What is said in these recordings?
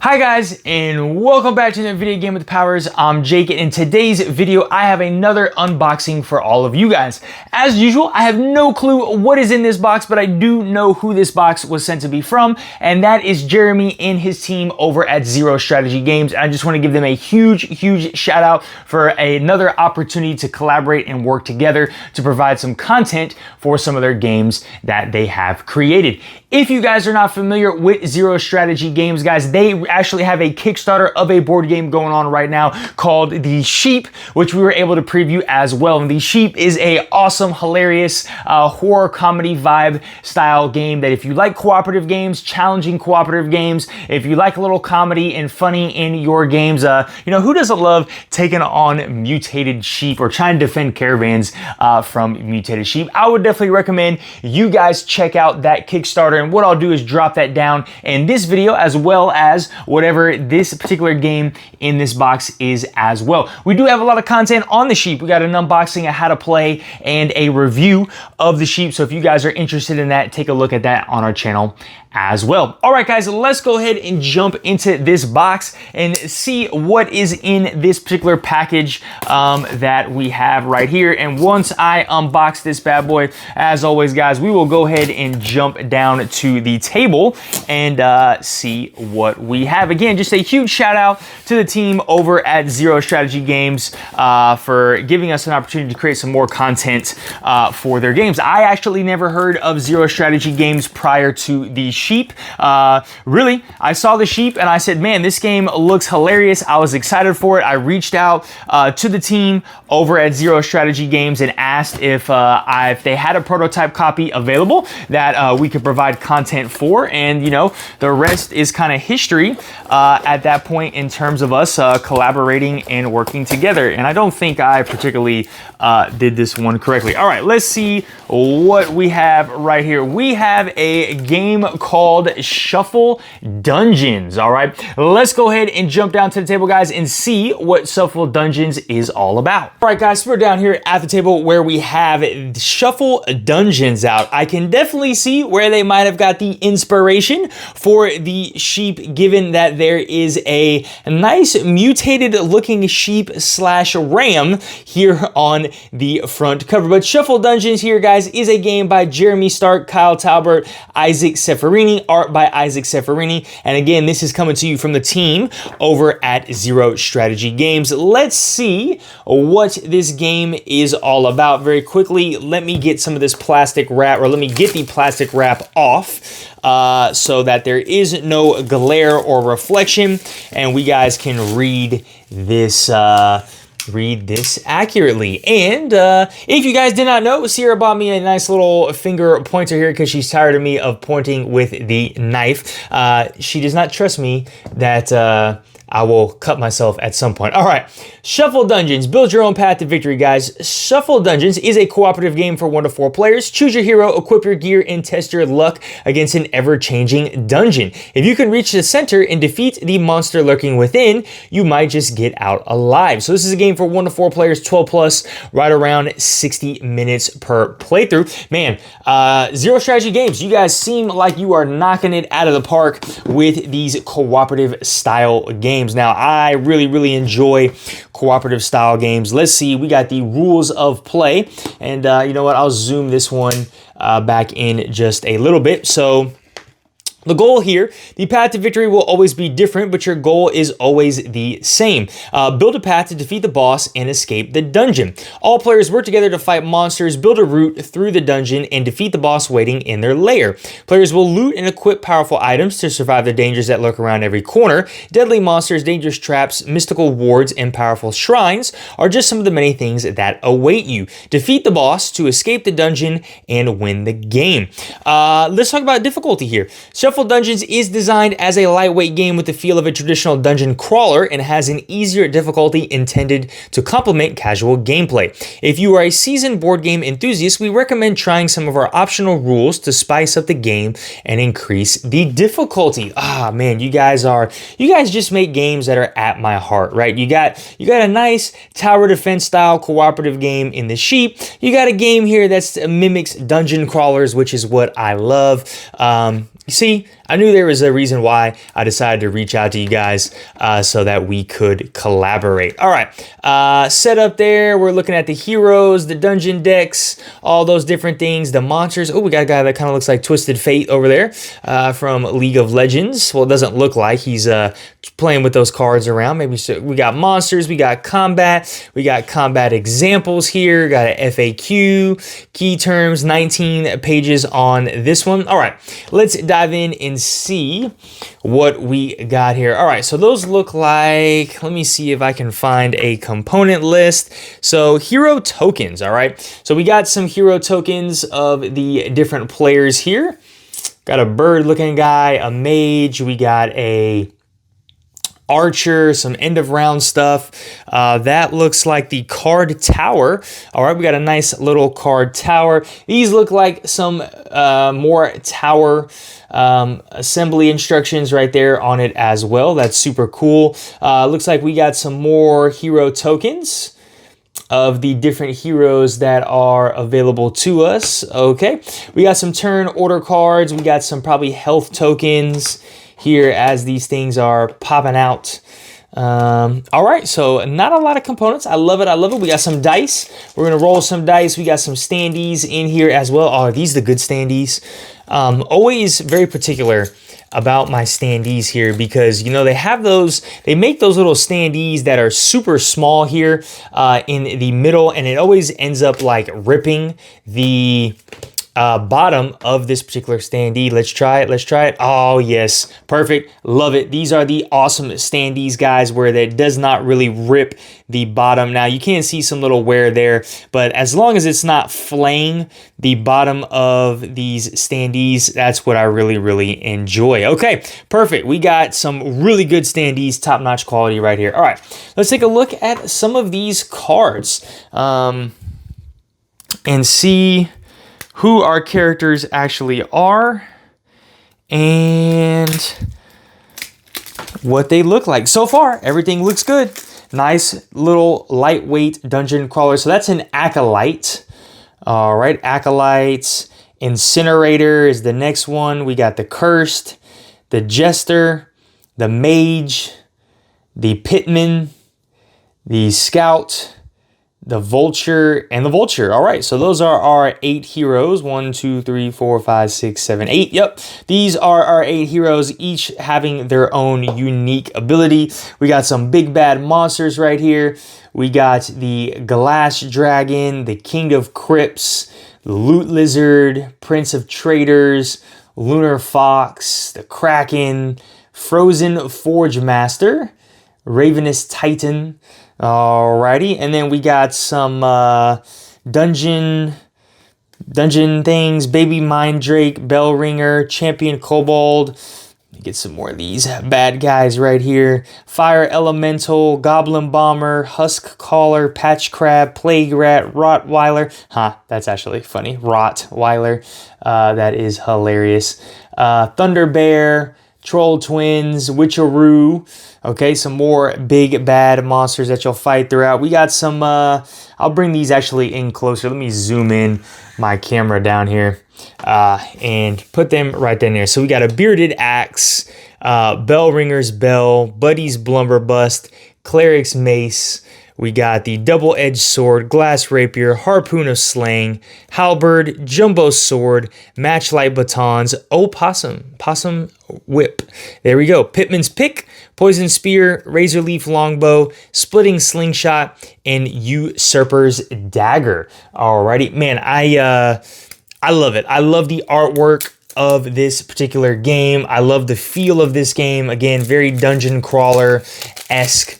Hi guys, and welcome back to another video game with the powers. I'm Jake, and in today's video I have another unboxing for all of you guys. As usual, I have no clue what is in this box, but I do know who this box was sent to be from, and that is Jeremy and his team over at Zero Strategy Games. I just want to give them a huge shout out for another opportunity to collaborate and work together to provide some content for some of their games that they have created. If you guys are not familiar with Zero Strategy Games, guys, they actually have a Kickstarter of a board game going on right now called The Sheep, which we were able to preview as well. And The Sheep is a awesome, hilarious horror comedy vibe style game that if you like cooperative games, challenging cooperative games, if you like a little comedy and funny in your games, who doesn't love taking on mutated sheep or trying to defend caravans from mutated sheep? I would definitely recommend you guys check out that Kickstarter. And what I'll do is drop that down in this video, as well as whatever this particular game in this box is as well. We do have a lot of content on The Sheep. We got an unboxing, a how to play, and a review of The Sheep. So if you guys are interested in that, take a look at that on our channel as well. All right, guys, let's go ahead and jump into this box and see what is in this particular package that we have right here. And once I unbox this bad boy, as always, guys, we will go ahead and jump down to the table and see what we have. Again, just a huge shout out to the team over at Zero Strategy Games for giving us an opportunity to create some more content for their games. I actually never heard of Zero Strategy Games prior to The Sheep. Really, I saw The Sheep and I said, man, this game looks hilarious. I was excited for it. I reached out to the team over at Zero Strategy Games and asked if they had a prototype copy available that we could provide content for, and the rest is kind of history at that point in terms of us collaborating and working together. And I don't think I particularly did this one correctly. All right, let's see what we have right here. We have a game called Shuffle Dungeons. All right, let's go ahead and jump down to the table, guys, and see what Shuffle Dungeons is all about. All right, guys, so we're down here at the table where we have Shuffle Dungeons out. I can definitely see where they might have got the inspiration for The Sheep, given that there is a nice mutated looking sheep / ram here on the front cover. But Shuffle Dungeons here, guys, is a game by Jeremy Stark, Kyle Talbert, Isaac Serafini, art by Isaac Serafini. And again, this is coming to you from the team over at Zero Strategy Games. Let's see what this game is all about very quickly. Let me get some of this plastic wrap, or let me get the plastic wrap off so that there is no glare or reflection, and we guys can read this accurately. And if you guys did not know, Sierra bought me a nice little finger pointer here because she's tired of me of pointing with the knife. She does not trust me that I will cut myself at some point. All right, Shuffle Dungeons. Build your own path to victory, guys. Shuffle Dungeons is a cooperative game for 1 to 4 players. Choose your hero, equip your gear, and test your luck against an ever-changing dungeon. If you can reach the center and defeat the monster lurking within, you might just get out alive. So this is a game for 1 to 4 players, 12 plus, right around 60 minutes per playthrough. Man, Zero Strategy Games, you guys seem like you are knocking it out of the park with these cooperative style games. Now, I really enjoy cooperative style games. Let's see, we got the rules of play, and you know what, I'll zoom this one back in just a little bit. So the goal here, the path to victory will always be different, but your goal is always the same. Build a path to defeat the boss and escape the dungeon. All players work together to fight monsters, build a route through the dungeon, and defeat the boss waiting in their lair. Players will loot and equip powerful items to survive the dangers that lurk around every corner. Deadly monsters, dangerous traps, mystical wards, and powerful shrines are just some of the many things that await you. Defeat the boss to escape the dungeon and win the game. Let's talk about difficulty here. Shuffle Dungeons is designed as a lightweight game with the feel of a traditional dungeon crawler and has an easier difficulty intended to complement casual gameplay. If you are a seasoned board game enthusiast, we recommend trying some of our optional rules to spice up the game and increase the difficulty. Ah, man, you guys just make games that are at my heart, right? You got a nice tower defense style cooperative game in The Sheep. You got a game here that mimics dungeon crawlers, which is what I love. You see, I knew there was a reason why I decided to reach out to you guys so that we could collaborate. All right, set up there. We're looking at the heroes, the dungeon decks, all those different things, the monsters. Oh, we got a guy that kind of looks like Twisted Fate over there from League of Legends. Well, it doesn't look like. He's playing with those cards around. Maybe so. We got monsters, we got combat examples here, got an FAQ, key terms, 19 pages on this one. All right, let's dive in and see what we got here. All right, so those look like, let me see if I can find a component list. So hero tokens, all right. So we got some hero tokens of the different players here. Got a bird looking guy, a mage, we got a archer, some end of round stuff. That looks like the card tower. All right, we got a nice little card tower. These look like some more tower assembly instructions right there on it as well. That's super cool. Looks like we got some more hero tokens of the different heroes that are available to us. Okay, we got some turn order cards. We got some probably health tokens here as these things are popping out. All right, so not a lot of components. I love it. I love it. We got some dice. We're gonna roll some dice. We got some standees in here as well. Oh, are these the good standees? Always very particular about my standees here because, you know, they have those, they make those little standees that are super small here in the middle, and it always ends up like ripping the bottom of this particular standee. Let's try it. Let's try it. Oh, yes. Perfect. Love it. These are the awesome standees, guys, where that does not really rip the bottom. Now, you can see some little wear there, but as long as it's not flaying the bottom of these standees, that's what I really, really enjoy. Okay, perfect. We got some really good standees, top-notch quality right here. All right, let's take a look at some of these cards and see who our characters actually are and what they look like. So far, everything looks good. Nice little lightweight dungeon crawler. So that's an acolyte. All right, acolytes. Incinerator is the next one. We got the cursed, the jester, the mage, the pitman, the scout, the vulture, and the vulture. All right, so those are our 8 heroes. 1, 2, 3, 4, 5, 6, 7, 8. Yep, these are our 8 heroes, each having their own unique ability. We got some big bad monsters right here. We got the glass dragon, the king of crypts, the loot lizard, prince of traders, lunar fox, the kraken, frozen forge master, ravenous titan. Alrighty, and then we got some dungeon things, baby mind drake, bell ringer, champion kobold. Let me get some more of these bad guys right here. Fire elemental, goblin bomber, husk caller, patch crab, plague rat, rottweiler. That's actually funny. Rottweiler. That is hilarious. Thunder bear, troll twins, witcheroo. Okay, some more big bad monsters that you'll fight throughout. We got some, I'll bring these actually in closer. Let me zoom in my camera down here and put them right down there. So we got a bearded axe, bell ringer's bell, buddy's blumberbust, cleric's mace. We got the double-edged sword, glass rapier, harpoon of slaying, halberd, jumbo sword, matchlight batons, possum whip. There we go. Pitman's pick, poison spear, razor leaf longbow, splitting slingshot, and usurper's dagger. Alrighty, man, I love it. I love the artwork of this particular game. I love the feel of this game. Again, very dungeon crawler-esque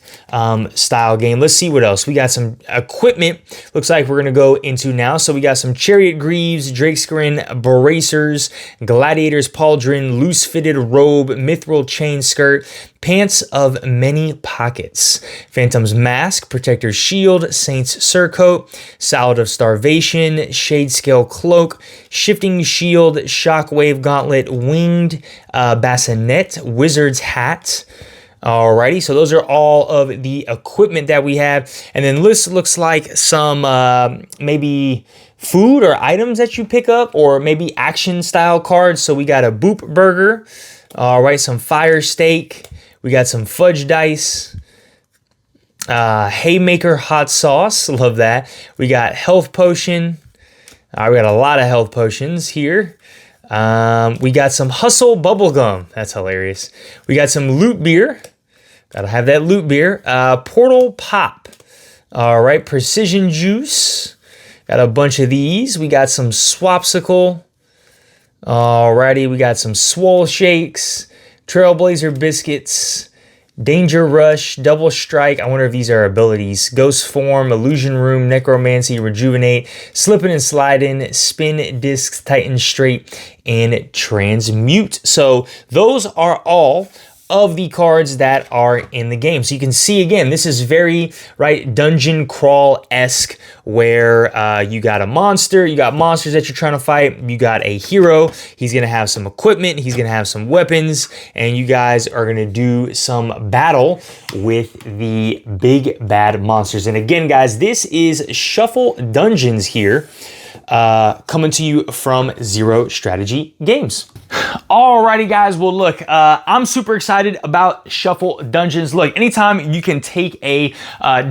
style game. Let's see what else. We got some equipment. Looks like we're going to go into now. So we got some chariot greaves, drake's grin, bracers, gladiator's pauldron, loose fitted robe, mithril chain skirt, pants of many pockets, phantom's mask, protector's shield, saint's surcoat, salad of starvation, shade scale cloak, shifting shield, shockwave gauntlet, winged bassinet, wizard's hat. Alrighty, so those are all of the equipment that we have. And then this looks like some maybe food or items that you pick up, or maybe action style cards. So we got a boop burger. All right, some fire steak. We got some fudge dice. Haymaker hot sauce. Love that. We got health potion. We got a lot of health potions here. We got some hustle bubble gum. That's hilarious. We got some loot beer. Gotta have that loot beer. Portal pop. All right, precision juice. Got a bunch of these. We got some swapsicle. Alrighty, we got some swole shakes, trailblazer biscuits, danger rush, double strike. I wonder if these are abilities. Ghost form, illusion room, necromancy, rejuvenate, slipping and sliding, spin discs, tighten straight, and transmute. So those are all of the cards that are in the game. So you can see, again, this is very, right, dungeon crawl-esque, where you got a monster, you got monsters that you're trying to fight, you got a hero, he's gonna have some equipment, he's gonna have some weapons, and you guys are gonna do some battle with the big bad monsters. And again, guys, this is Shuffle Dungeons here, coming to you from Zero Strategy Games. Alrighty, guys. Well, look, I'm super excited about Shuffle Dungeons. Look, anytime you can take a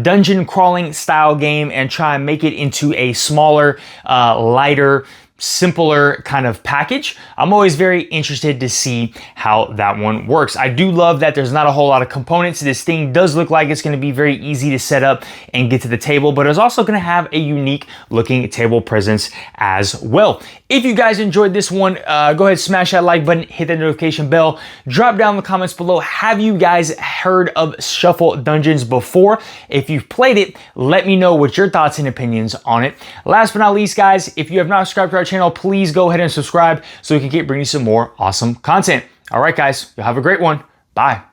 dungeon crawling style game and try and make it into a smaller, lighter, simpler kind of package, I'm always very interested to see how that one works. I do love that there's not a whole lot of components. This thing does look like it's going to be very easy to set up and get to the table, but it's also going to have a unique looking table presence as well. If you guys enjoyed this one, go ahead, smash that like button, hit that notification bell, drop down in the comments below. Have you guys heard of Shuffle Dungeons before? If you've played it, let me know what your thoughts and opinions on it. Last but not least, guys, if you have not subscribed to our channel, please go ahead and subscribe so we can keep bringing you some more awesome content. All right, guys, you'll have a great one. Bye.